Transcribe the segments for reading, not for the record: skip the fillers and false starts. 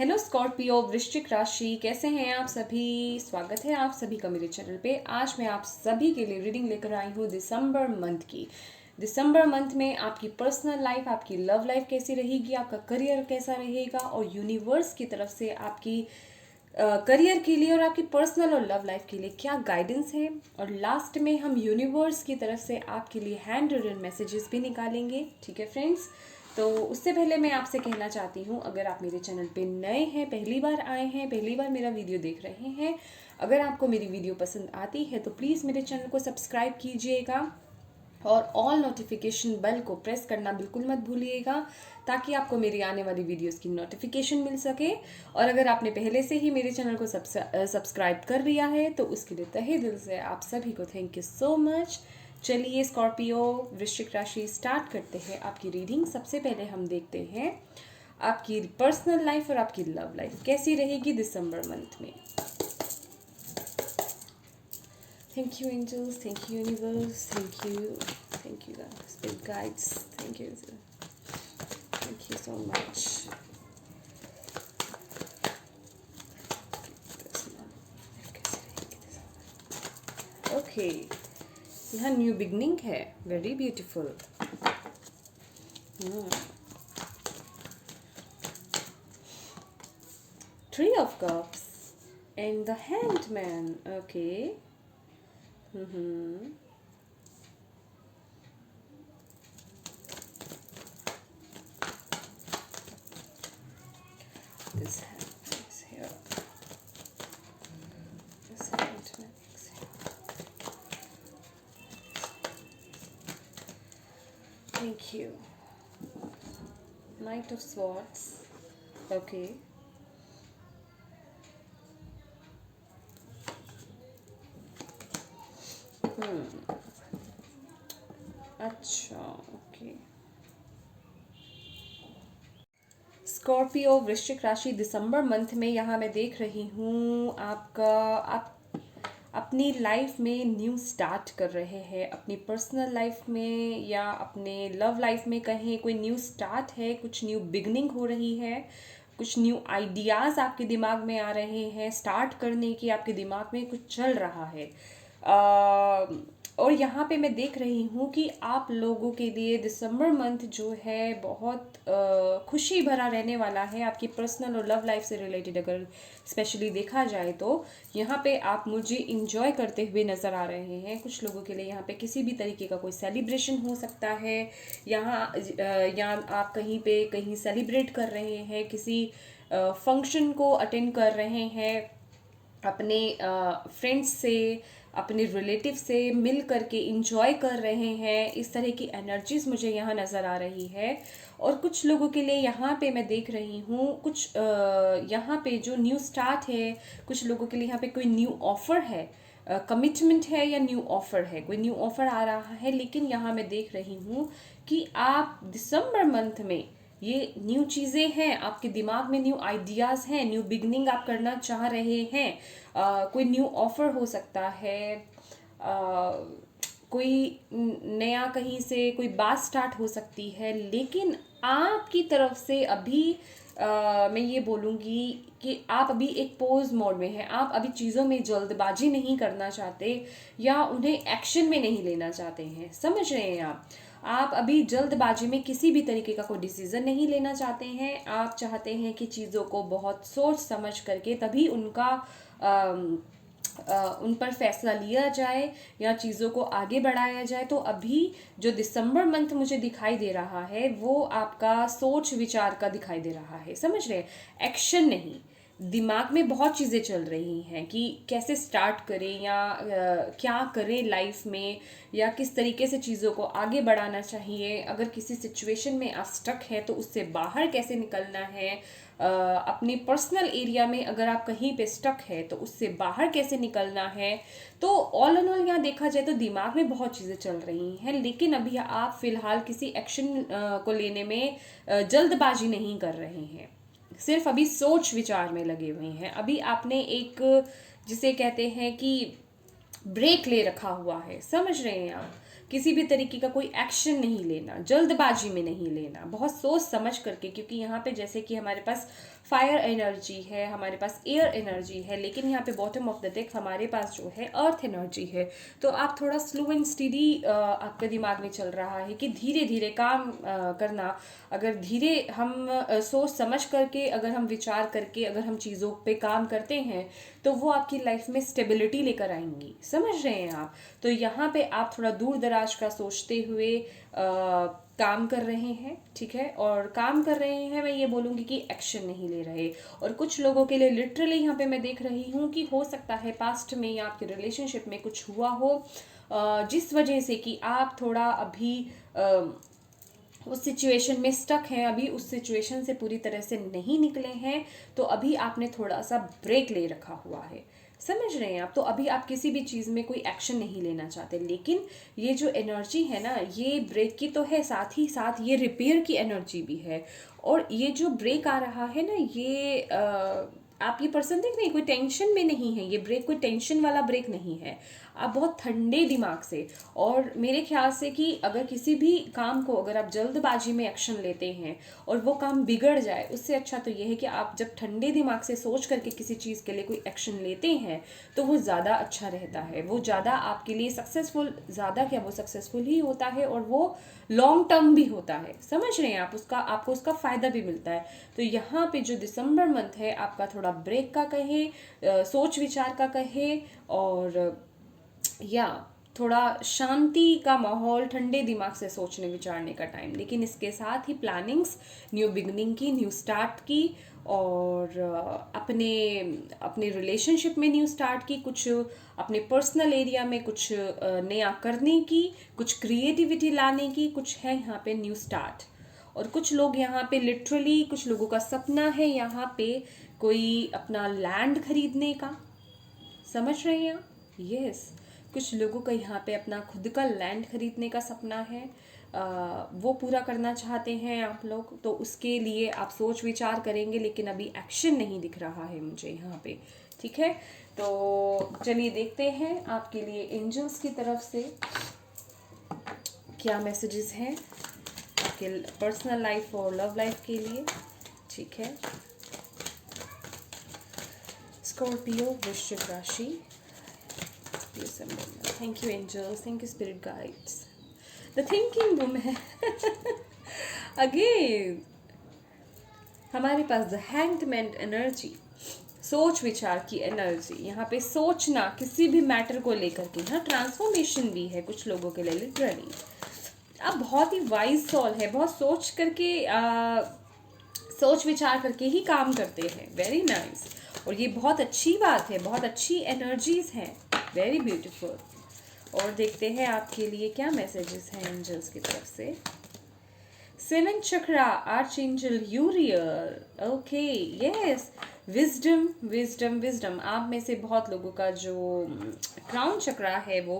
Hello Scorpio वृश्चिक राशि, कैसे हैं आप सभी। स्वागत है आप सभी का मेरे चैनल पे। आज मैं आप सभी के लिए रीडिंग लेकर आई हूँ दिसंबर मंथ की। दिसंबर मंथ में आपकी पर्सनल लाइफ, आपकी लव लाइफ कैसी रहेगी, आपका करियर कैसा रहेगा और यूनिवर्स की तरफ से आपकी करियर के लिए और आपकी पर्सनल और लव लाइफ के लिए क्या गाइडेंस है। और लास्ट में हम यूनिवर्स की तरफ से आपके लिए हैंड रिटन मैसेजेस भी निकालेंगे। ठीक है फ्रेंड्स, तो उससे पहले मैं आपसे कहना चाहती हूँ, अगर आप मेरे चैनल पे नए हैं, पहली बार आए हैं, पहली बार मेरा वीडियो देख रहे हैं, अगर आपको मेरी वीडियो पसंद आती है तो प्लीज़ मेरे चैनल को सब्सक्राइब कीजिएगा और ऑल नोटिफिकेशन बेल को प्रेस करना बिल्कुल मत भूलिएगा, ताकि आपको मेरी आने वाली वीडियोस की नोटिफिकेशन मिल सके। और अगर आपने पहले से ही मेरे चैनल को सब्सक्राइब कर लिया है तो उसके लिए तहे दिल से आप सभी को थैंक यू सो मच। चलिए स्कॉर्पियो वृश्चिक राशि स्टार्ट करते हैं आपकी रीडिंग। सबसे पहले हम देखते हैं आपकी पर्सनल लाइफ और आपकी लव लाइफ कैसी रहेगी दिसंबर मंथ में। Thank you angels, thank you universe, thank you spirit guides, thank you so much. Okay, यहाँ न्यू बिगनिंग है, very beautiful. Three of Cups and the Hanged Man. Okay. This hand is here. This hand is here. Thank you. Knight of Swords. Okay. अच्छा, okay. Scorpio वृश्चिक राशि दिसंबर month में यहाँ मैं देख रही हूँ आप अपनी लाइफ में न्यू स्टार्ट कर रहे हैं। अपनी पर्सनल लाइफ में या अपने लव लाइफ में कहें, कोई न्यू स्टार्ट है, कुछ न्यू बिगनिंग हो रही है, कुछ न्यू आइडियाज़ आपके दिमाग में आ रहे हैं, स्टार्ट करने की आपके दिमाग में कुछ चल रहा है। और यहाँ पे मैं देख रही हूँ कि आप लोगों के लिए दिसंबर मंथ जो है बहुत खुशी भरा रहने वाला है। आपकी पर्सनल और लव लाइफ से रिलेटेड अगर स्पेशली देखा जाए तो यहाँ पे आप मुझे इंजॉय करते हुए नज़र आ रहे हैं। कुछ लोगों के लिए यहाँ पे किसी भी तरीके का कोई सेलिब्रेशन हो सकता है। यहाँ आप कहीं सेलिब्रेट कर रहे हैं, किसी फंक्शन को अटेंड कर रहे हैं, अपने फ्रेंड्स से, अपने रिलेटिव से मिल करके इंजॉय कर रहे हैं। इस तरह की एनर्जीज मुझे यहाँ नज़र आ रही है। और कुछ लोगों के लिए यहाँ पे मैं देख रही हूँ कुछ यहाँ पे जो न्यू स्टार्ट है, कुछ लोगों के लिए यहाँ पे कोई न्यू ऑफर है, कमिटमेंट है या न्यू ऑफर है, कोई न्यू ऑफर आ रहा है। लेकिन यहाँ मैं देख रही हूँ कि आप दिसंबर मंथ में ये न्यू चीज़ें हैं, आपके दिमाग में न्यू आइडियाज़ हैं, न्यू बिगनिंग आप करना चाह रहे हैं। कोई न्यू ऑफर हो सकता है, कोई नया कहीं से कोई बात स्टार्ट हो सकती है। लेकिन आपकी तरफ से अभी मैं ये बोलूँगी कि आप अभी एक पोज मोड में हैं। आप अभी चीज़ों में जल्दबाजी नहीं करना चाहते या उन्हें एक्शन में नहीं लेना चाहते हैं। समझ रहे हैं आप अभी जल्दबाजी में किसी भी तरीके का कोई डिसीज़न नहीं लेना चाहते हैं। आप चाहते हैं कि चीज़ों को बहुत सोच समझ करके तभी उन पर फैसला लिया जाए या चीज़ों को आगे बढ़ाया जाए। तो अभी जो दिसंबर मंथ मुझे दिखाई दे रहा है वो आपका सोच विचार का दिखाई दे रहा है। समझ रहे हैं, एक्शन नहीं। दिमाग में बहुत चीज़ें चल रही हैं कि कैसे स्टार्ट करें या क्या करें लाइफ में, या किस तरीके से चीज़ों को आगे बढ़ाना चाहिए। अगर किसी सिचुएशन में आप स्टक है तो उससे बाहर कैसे निकलना है। अपनी पर्सनल एरिया में अगर आप कहीं पे स्टक है तो उससे बाहर कैसे निकलना है। तो ऑल एंड ऑल यहाँ देखा जाए तो दिमाग में बहुत चीज़ें चल रही हैं। लेकिन अभी आप फिलहाल किसी एक्शन को लेने में जल्दबाजी नहीं कर रहे हैं, सिर्फ अभी सोच विचार में लगे हुए हैं। अभी आपने एक जिसे कहते हैं कि ब्रेक ले रखा हुआ है। समझ रहे हैं आप, किसी भी तरीके का कोई एक्शन नहीं लेना, जल्दबाजी में नहीं लेना, बहुत सोच समझ करके। क्योंकि यहाँ पे जैसे कि हमारे पास फायर एनर्जी है, हमारे पास एयर एनर्जी है, लेकिन यहाँ पे बॉटम ऑफ द डेक हमारे पास जो है अर्थ एनर्जी है। तो आप थोड़ा स्लो एंड स्टीडी आपके दिमाग में चल रहा है कि धीरे धीरे काम करना। अगर धीरे हम सोच समझ करके, अगर हम विचार करके, अगर हम चीज़ों पे काम करते हैं तो वो आपकी लाइफ में स्टेबिलिटी लेकर आएंगी। समझ रहे हैं आप? तो यहाँ पे आप थोड़ा दूर दराज का सोचते हुए काम कर रहे हैं, ठीक है। और काम कर रहे हैं, मैं ये बोलूँगी कि एक्शन नहीं ले रहे। और कुछ लोगों के लिए लिटरली यहाँ पे मैं देख रही हूँ कि हो सकता है पास्ट में या आपके रिलेशनशिप में कुछ हुआ हो जिस वजह से कि आप थोड़ा अभी उस सिचुएशन में स्टक हैं, अभी उस सिचुएशन से पूरी तरह से नहीं निकले हैं। तो अभी आपने थोड़ा सा ब्रेक ले रखा हुआ है। समझ रहे हैं आप? तो अभी आप किसी भी चीज़ में कोई एक्शन नहीं लेना चाहते, लेकिन ये जो एनर्जी है ना, ये ब्रेक की तो है, साथ ही साथ ये रिपेयर की एनर्जी भी है। और ये जो ब्रेक आ रहा है ना, ये आप ये पर्सन देख रहे हैं, कोई टेंशन में नहीं है। ये ब्रेक कोई टेंशन वाला ब्रेक नहीं है। आप बहुत ठंडे दिमाग से, और मेरे ख्याल से कि अगर किसी भी काम को अगर आप जल्दबाजी में एक्शन लेते हैं और वो काम बिगड़ जाए, उससे अच्छा तो ये है कि आप जब ठंडे दिमाग से सोच करके किसी चीज़ के लिए कोई एक्शन लेते हैं तो वो ज़्यादा अच्छा रहता है। वो ज़्यादा आपके लिए सक्सेसफुल, ज़्यादा क्या, वो सक्सेसफुल ही होता है और वो लॉन्ग टर्म भी होता है। समझ रहे हैं आप? आपको उसका फ़ायदा भी मिलता है। तो यहाँ पे जो दिसंबर मंथ है आपका, थोड़ा ब्रेक का कहे, सोच विचार का कहे, और या थोड़ा शांति का माहौल, ठंडे दिमाग से सोचने विचारने का टाइम। लेकिन इसके साथ ही प्लानिंग्स, न्यू बिगनिंग की, न्यू स्टार्ट की, और अपने अपने रिलेशनशिप में न्यू स्टार्ट की, कुछ अपने पर्सनल एरिया में कुछ नया करने की, कुछ क्रिएटिविटी लाने की, कुछ है यहाँ पे न्यू स्टार्ट। और कुछ लोग यहाँ पे लिटरली, कुछ लोगों का सपना है यहाँ पे कोई अपना लैंड खरीदने का। समझ रहे हैं आप? यस, कुछ लोगों का यहाँ पे अपना खुद का लैंड खरीदने का सपना है। वो पूरा करना चाहते हैं आप लोग, तो उसके लिए आप सोच विचार करेंगे, लेकिन अभी एक्शन नहीं दिख रहा है मुझे यहाँ पे, ठीक है। तो चलिए देखते हैं आपके लिए एंजल्स की तरफ से क्या मैसेजेस हैं आपके पर्सनल लाइफ और लव लाइफ के लिए, ठीक है। स्कॉर्पियो, वृश्चिक राशि, thank you angels, thank you spirit guides. The thinking woman again हमारे पास द हैंग्ड मैन एनर्जी, सोच विचार की एनर्जी। यहाँ पे सोचना किसी भी मैटर को लेकर के, यहाँ ट्रांसफॉर्मेशन भी है कुछ लोगों के लिए लिटरली। अब बहुत ही वाइज सोल है, बहुत सोच करके सोच विचार करके ही काम करते हैं। Very nice. और ये बहुत अच्छी बात है, बहुत अच्छी एनर्जीज हैं, वेरी ब्यूटीफुल। और देखते हैं आपके लिए क्या मैसेजेस हैं एंजल्स की तरफ से। 7th chakra, archangel Uriel. Okay, yes, wisdom wisdom wisdom. आप में से बहुत लोगों का जो क्राउन चक्रा है वो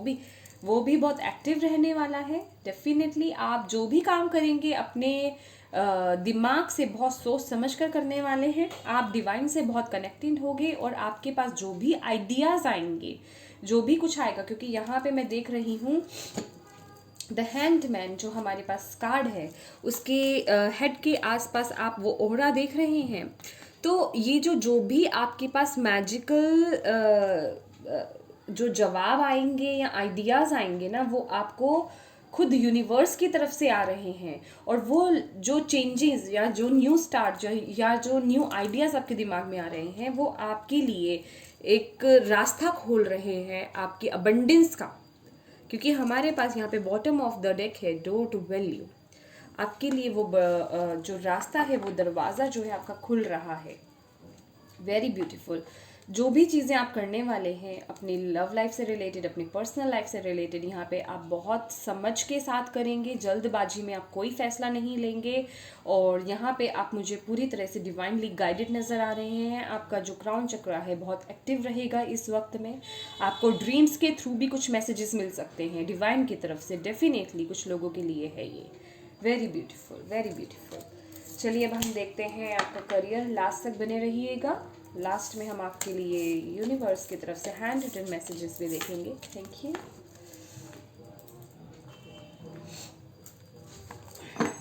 भी बहुत एक्टिव रहने वाला है। डेफिनेटली आप जो भी काम करेंगे अपने दिमाग से बहुत सोच समझ कर करने वाले हैं। आप डिवाइन से बहुत कनेक्टेड होंगे और आपके पास जो भी आइडियाज़ आएंगे, जो भी कुछ आएगा, क्योंकि यहाँ पे मैं देख रही हूँ द हैंडमैन जो हमारे पास कार्ड है, उसके हेड के आसपास आप वो ओहरा देख रहे हैं। तो ये जो भी आपके पास मैजिकल जो जवाब आएंगे या आइडियाज़ आएंगे ना, वो आपको खुद यूनिवर्स की तरफ से आ रहे हैं। और वो जो चेंजेस या जो न्यू स्टार्ट या जो न्यू आइडियाज़ आपके दिमाग में आ रहे हैं, वो आपके लिए एक रास्ता खोल रहे हैं आपकी अबंडेंस का। क्योंकि हमारे पास यहाँ पे बॉटम ऑफ द डेक है डोर टू वैल्यू। आपके लिए वो जो रास्ता है, वो दरवाज़ा जो है आपका खुल रहा है। Very beautiful. जो भी चीज़ें आप करने वाले हैं अपनी लव लाइफ से रिलेटेड, अपनी पर्सनल लाइफ से रिलेटेड, यहाँ पे आप बहुत समझ के साथ करेंगे। जल्दबाजी में आप कोई फैसला नहीं लेंगे। और यहाँ पे आप मुझे पूरी तरह से डिवाइनली गाइडेड नज़र आ रहे हैं। आपका जो क्राउन चक्र है बहुत एक्टिव रहेगा इस वक्त में। आपको ड्रीम्स के थ्रू भी कुछ मैसेजेस मिल सकते हैं डिवाइन की तरफ से। डेफिनेटली कुछ लोगों के लिए है ये। Very beautiful, very beautiful. चलिए अब हम देखते हैं आपका करियर। लास्ट तक बने रहिएगा। लास्ट में हम आपके लिए यूनिवर्स की तरफ से हैंड रिटन मैसेजेस भी देखेंगे। Thank you,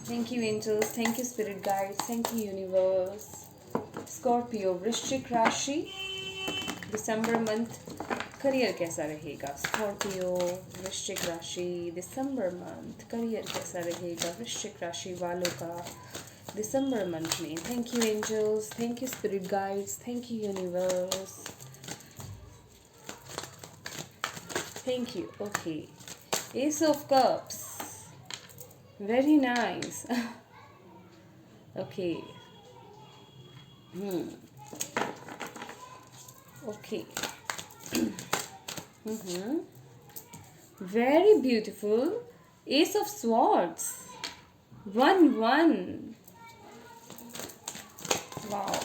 thank you angels, thank you spirit guides, thank you universe. Scorpio वृश्चिक राशि, दिसंबर मंथ करियर कैसा रहेगा? स्कॉर्पियो वृश्चिक राशि, दिसंबर मंथ करियर कैसा रहेगा वृश्चिक राशि वालों का दिसंबर मंथ में? Thank you angels, thank you spirit guides, thank you universe, thank you. Okay, ace of cups, very nice. Okay, okay, very beautiful, ace of swords, 1-1, wow,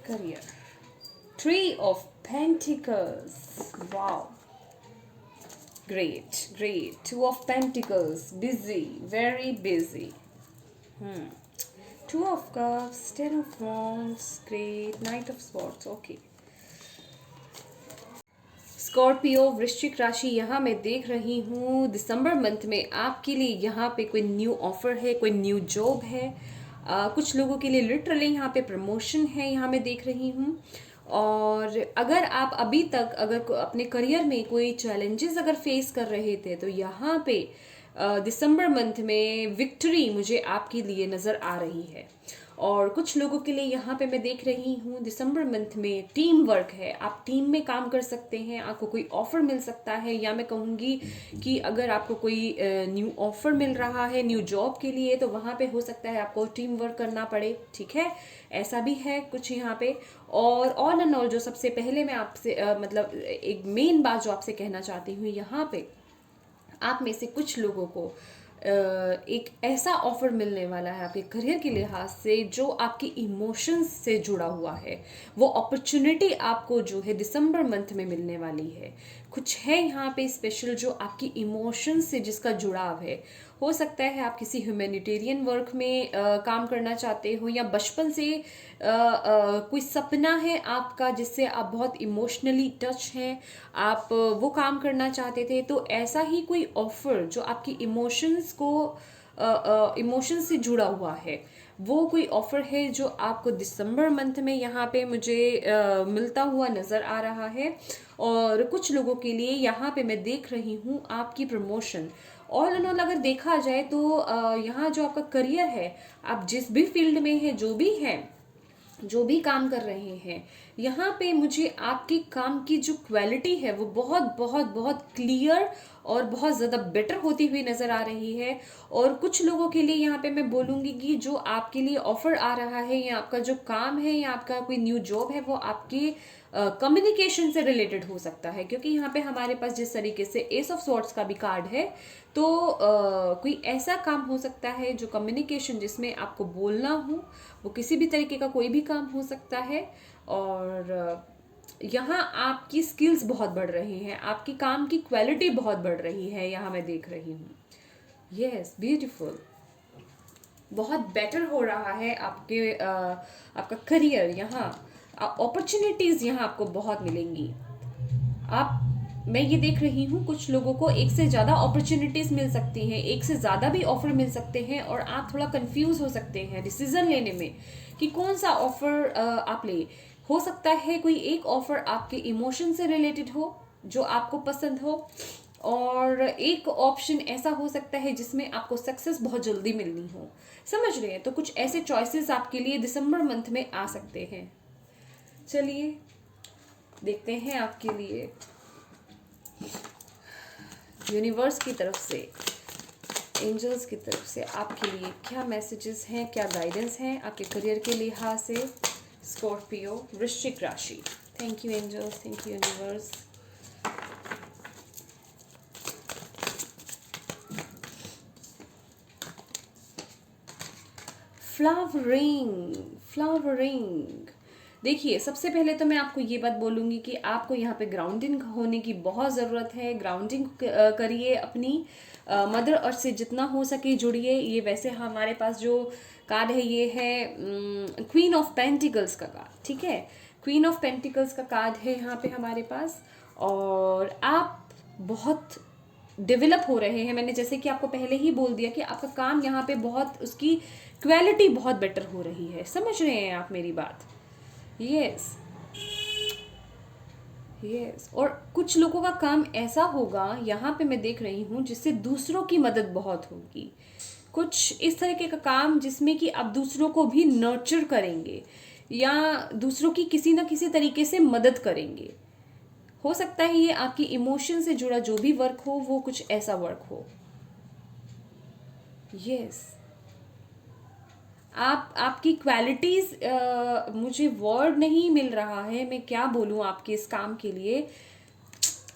career, 3 of pentacles, wow, great, great, 2 of pentacles, busy, very busy, 2 of cups, 10 of wands, great, knight of swords, okay. Scorpio वृश्चिक राशि, यहाँ मैं देख रही हूँ दिसंबर month में आपके लिए यहाँ पे कोई न्यू ऑफर है, कोई न्यू जॉब है, कुछ लोगों के लिए लिटरली यहाँ पे प्रमोशन है, यहाँ मैं देख रही हूँ। और अगर आप अभी तक अगर अपने करियर में कोई चैलेंजेस अगर फेस कर रहे थे तो यहाँ पे दिसंबर मंथ में विक्ट्री मुझे आपके लिए नज़र आ रही है। और कुछ लोगों के लिए यहाँ पे मैं देख रही हूँ दिसंबर मंथ में टीम वर्क है, आप टीम में काम कर सकते हैं, आपको कोई ऑफर मिल सकता है, या मैं कहूँगी कि अगर आपको कोई न्यू ऑफर मिल रहा है न्यू जॉब के लिए तो वहाँ पे हो सकता है आपको टीम वर्क करना पड़े, ठीक है, ऐसा भी है कुछ यहाँ पे। और ऑल एंड ऑल जो सबसे पहले मैं आपसे मतलब एक मेन बात जो आपसे कहना चाहती हूँ, यहाँ पे आप में से कुछ लोगों को एक ऐसा ऑफर मिलने वाला है आपके करियर के लिहाज से जो आपके इमोशंस से जुड़ा हुआ है। वो अपॉर्चुनिटी आपको जो है दिसंबर मंथ में मिलने वाली है। कुछ है यहाँ पे स्पेशल जो आपकी इमोशंस से जिसका जुड़ाव है। हो सकता है आप किसी ह्यूमैनिटेरियन वर्क में काम करना चाहते हो, या बचपन से कोई सपना है आपका जिससे आप बहुत इमोशनली टच हैं, आप वो काम करना चाहते थे, तो ऐसा ही कोई ऑफर जो आपकी इमोशंस को इमोशंस से जुड़ा हुआ है, वो कोई ऑफर है जो आपको दिसंबर मंथ में यहाँ पे मुझे मिलता हुआ नज़र आ रहा है। और कुछ लोगों के लिए यहाँ पे मैं देख रही हूँ आपकी प्रमोशन। ऑल एंड ऑल अगर देखा जाए तो यहाँ जो आपका करियर है, आप जिस भी फील्ड में है, जो भी काम कर रहे हैं, यहाँ पे मुझे आपके काम की जो क्वालिटी है वो बहुत बहुत बहुत क्लियर और बहुत ज़्यादा बेटर होती हुई नज़र आ रही है। और कुछ लोगों के लिए यहाँ पे मैं बोलूँगी कि जो आपके लिए ऑफर आ रहा है, या आपका जो काम है, या आपका कोई न्यू जॉब है, वो आपके कम्युनिकेशन से रिलेटेड हो सकता है, क्योंकि यहाँ पे हमारे पास जिस तरीके से एस ऑफ सॉर्ड्स का भी कार्ड है, तो कोई ऐसा काम हो सकता है जो कम्युनिकेशन जिसमें आपको बोलना हो, वो किसी भी तरीके का कोई भी काम हो सकता है। और यहाँ आपकी स्किल्स बहुत बढ़ रही हैं, आपकी काम की क्वालिटी बहुत बढ़ रही है, यहाँ मैं देख रही हूँ। यस, ब्यूटीफुल, बहुत बेटर हो रहा है आपका करियर। यहाँ अपॉर्चुनिटीज़ यहाँ आपको बहुत मिलेंगी। मैं ये देख रही हूँ कुछ लोगों को एक से ज़्यादा अपॉर्चुनिटीज़ मिल सकती हैं, एक से ज़्यादा भी ऑफर मिल सकते हैं, और आप थोड़ा कंफ्यूज हो सकते हैं डिसीजन लेने में कि कौन सा ऑफर आप ले। हो सकता है कोई एक ऑफर आपके इमोशन से रिलेटेड हो जो आपको पसंद हो, और एक ऑप्शन ऐसा हो सकता है जिसमें आपको सक्सेस बहुत जल्दी मिलनी हो। समझ रहे हैं? तो कुछ ऐसे चॉइसेस आपके लिए दिसंबर मंथ में आ सकते हैं। चलिए देखते हैं आपके लिए यूनिवर्स की तरफ से, एंजल्स की तरफ से आपके लिए क्या मैसेजेस हैं, क्या गाइडेंस हैं आपके करियर के लिहाज से। स्कॉर्पियो वृश्चिक राशि, thank you angels, thank you universe. Flowering. देखिए, सबसे पहले तो मैं आपको ये बात बोलूँगी कि आपको यहाँ पे ग्राउंडिंग होने की बहुत ज़रूरत है। ग्राउंडिंग करिए अपनी मदर अर्थ से, जितना हो सके जुड़िए। ये वैसे हमारे पास जो कार्ड है ये है क्वीन ऑफ पेंटिकल्स का कार्ड, ठीक है, क्वीन ऑफ पेंटिकल्स का कार्ड है यहाँ पे हमारे पास। और आप बहुत डेवलप हो रहे हैं। मैंने जैसे कि आपको पहले ही बोल दिया कि आपका काम यहाँ पे बहुत, उसकी क्वालिटी बहुत बेटर हो रही है। समझ रहे हैं आप मेरी बात? Yes yes. और कुछ लोगों का काम ऐसा होगा यहाँ पे मैं देख रही हूँ जिससे दूसरों की मदद बहुत होगी। कुछ इस तरीके का काम जिसमें कि आप दूसरों को भी नर्चर करेंगे या दूसरों की किसी ना किसी तरीके से मदद करेंगे। हो सकता है ये आपकी इमोशन से जुड़ा जो भी वर्क हो वो कुछ ऐसा वर्क हो। यस आपकी क्वालिटीज, मुझे वर्ड नहीं मिल रहा है, मैं क्या बोलूँ आपके इस काम के लिए।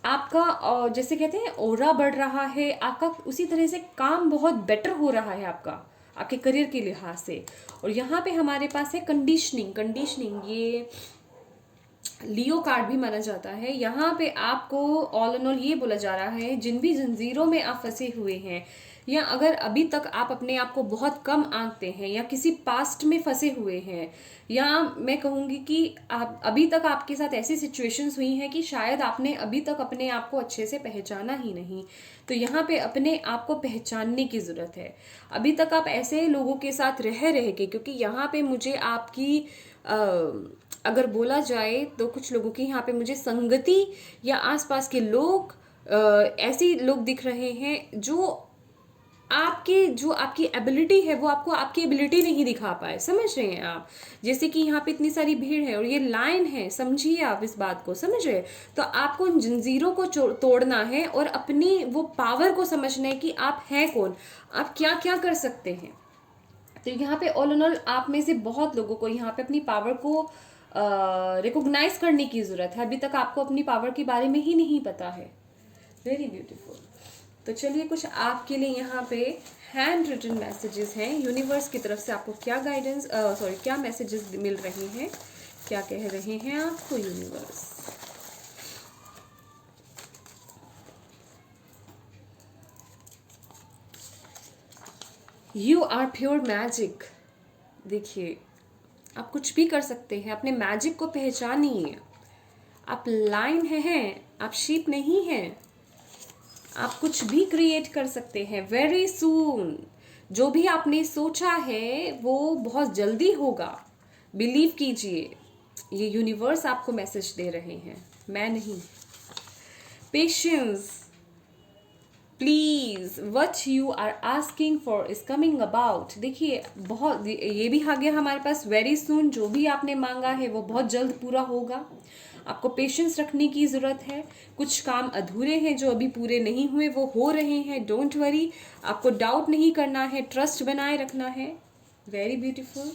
आपका जैसे कहते हैं ओरा बढ़ रहा है आपका, उसी तरह से काम बहुत बेटर हो रहा है आपका, आपके करियर के लिहाज से। और यहाँ पे हमारे पास है कंडीशनिंग। कंडीशनिंग ये लियो कार्ड भी माना जाता है। यहाँ पे आपको ऑल एंड ऑल ये बोला जा रहा है, जिन भी जंजीरों में आप फंसे हुए हैं या अगर अभी तक आप अपने आप को बहुत कम आंकते हैं या किसी पास्ट में फंसे हुए हैं, या मैं कहूँगी कि आप अभी तक आपके साथ ऐसी सिचुएशंस हुई हैं कि शायद आपने अभी तक अपने आप को अच्छे से पहचाना ही नहीं, तो यहाँ पे अपने आप को पहचानने की ज़रूरत है। अभी तक आप ऐसे लोगों के साथ रह रहे के, क्योंकि यहाँ पे मुझे आपकी अगर बोला जाए तो कुछ लोगों की यहाँ पे मुझे संगति या आसपास के लोग, ऐसे लोग दिख रहे हैं जो आपकी एबिलिटी है वो आपको आपकी एबिलिटी नहीं दिखा पाए। समझ रहे हैं आप? जैसे कि यहाँ पे इतनी सारी भीड़ है और ये लाइन है, समझिए आप इस बात को, समझ रहे हैं? तो आपको उन जंजीरों को तोड़ना है और अपनी वो पावर को समझना है कि आप हैं कौन, आप क्या क्या कर सकते हैं। तो यहाँ पे ऑल इन ऑल आप में से बहुत लोगों को यहाँ पे अपनी पावर को रिकॉग्नाइज करने की ज़रूरत है। अभी तक आपको अपनी पावर के बारे में ही नहीं पता है। Very beautiful. तो चलिए कुछ आपके लिए यहाँ पे हैंड रिटन मैसेजेस हैं यूनिवर्स की तरफ से। आपको क्या गाइडेंस, क्या मैसेजेस मिल रहे हैं, क्या कह रहे हैं आपको universe? You are pure magic. देखिए आप कुछ भी कर सकते हैं, अपने मैजिक को पहचानिए। आप लाइन हैं, आप शीप नहीं हैं। आप कुछ भी क्रिएट कर सकते हैं वेरी सून। जो भी आपने सोचा है वो बहुत जल्दी होगा, बिलीव कीजिए। ये यूनिवर्स आपको मैसेज दे रहे हैं, मैं नहीं। Patience please, what you are asking for is coming about. देखिए बहुत ये भी आ गया हमारे पास, वेरी सून। जो भी आपने मांगा है वो बहुत जल्द पूरा होगा। आपको पेशेंस रखने की ज़रूरत है। कुछ काम अधूरे हैं जो अभी पूरे नहीं हुए, वो हो रहे हैं, डोंट वरी। आपको डाउट नहीं करना है, ट्रस्ट बनाए रखना है। वेरी ब्यूटीफुल,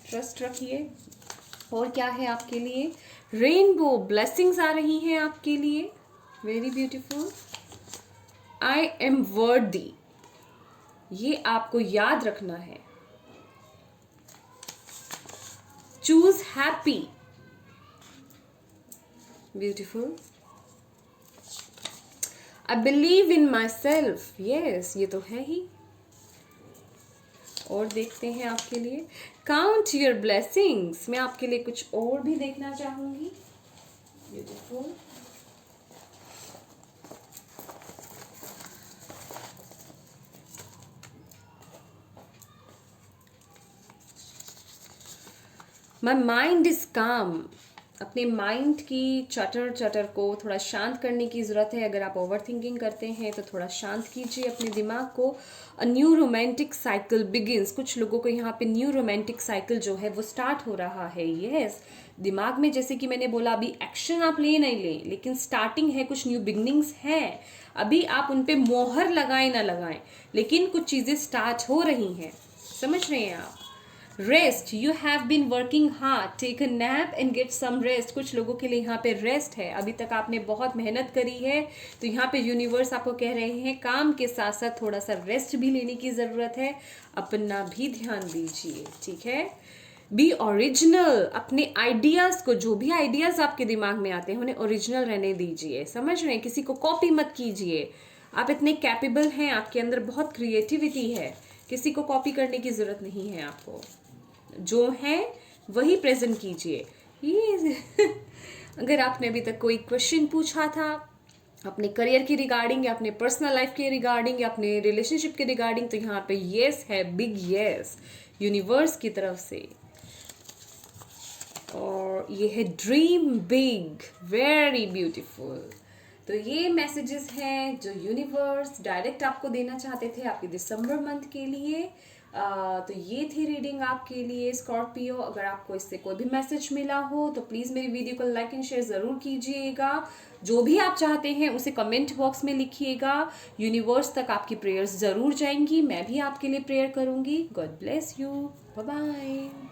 ट्रस्ट रखिए। और क्या है आपके लिए? रेनबो ब्लेसिंग्स आ रही हैं आपके लिए। Very beautiful. आई एम वर्दी, ये आपको याद रखना है। Choose happy, beautiful. I believe in my self, yes, ये तो है ही। और देखते हैं आपके लिए काउंट योर ब्लेसिंग्स। मैं आपके लिए कुछ और भी देखना चाहूंगी। ब्यूटीफुल। माई माइंड इज काम। अपने माइंड की चटर चटर को थोड़ा शांत करने की ज़रूरत है। अगर आप ओवर थिंकिंग करते हैं तो थोड़ा शांत कीजिए अपने दिमाग को। A new romantic cycle begins. कुछ लोगों को यहाँ पे न्यू रोमांटिक साइकिल जो है वो स्टार्ट हो रहा है। यस, दिमाग में जैसे कि मैंने बोला अभी एक्शन आप ले नहीं लें, लेकिन स्टार्टिंग है, कुछ न्यू बिगनिंग्स हैं। अभी आप उन पे मोहर लगाएं ना लगाएं, लेकिन कुछ चीज़ें स्टार्ट हो रही हैं। समझ रहे हैं आप? Rest, you have been working hard, take a nap and get some rest. कुछ लोगों के लिए यहाँ पे रेस्ट है। अभी तक आपने बहुत मेहनत करी है, तो यहाँ पे यूनिवर्स आपको कह रहे हैं काम के साथ साथ थोड़ा सा रेस्ट भी लेने की ज़रूरत है। अपना भी ध्यान दीजिए, ठीक है? B original. अपने आइडियाज़ को, जो भी आइडियाज़ आपके दिमाग में आते हैं उन्हें ओरिजिनल रहने दीजिए। समझ रहे हैं? किसी को कॉपी मत कीजिए। आप इतने कैपेबल हैं, आपके अंदर बहुत क्रिएटिविटी है, किसी को कॉपी करने की ज़रूरत नहीं है। आपको जो है वही प्रेजेंट कीजिए। ये अगर आपने अभी तक कोई क्वेश्चन पूछा था अपने करियर की रिगार्डिंग या अपने पर्सनल लाइफ के रिगार्डिंग या अपने रिलेशनशिप के रिगार्डिंग, तो यहाँ पे येस है, बिग येस यूनिवर्स की तरफ से। और ये है ड्रीम बिग, वेरी ब्यूटीफुल। तो ये मैसेजेस हैं जो यूनिवर्स डायरेक्ट आपको देना चाहते थे आपके दिसंबर मंथ के लिए। तो ये थी रीडिंग आपके लिए स्कॉर्पियो। अगर आपको इससे कोई भी मैसेज मिला हो तो प्लीज़ मेरी वीडियो को लाइक एंड शेयर ज़रूर कीजिएगा। जो भी आप चाहते हैं उसे कमेंट बॉक्स में लिखिएगा। यूनिवर्स तक आपकी प्रेयर्स ज़रूर जाएंगी, मैं भी आपके लिए प्रेयर करूँगी। God bless you, bye bye.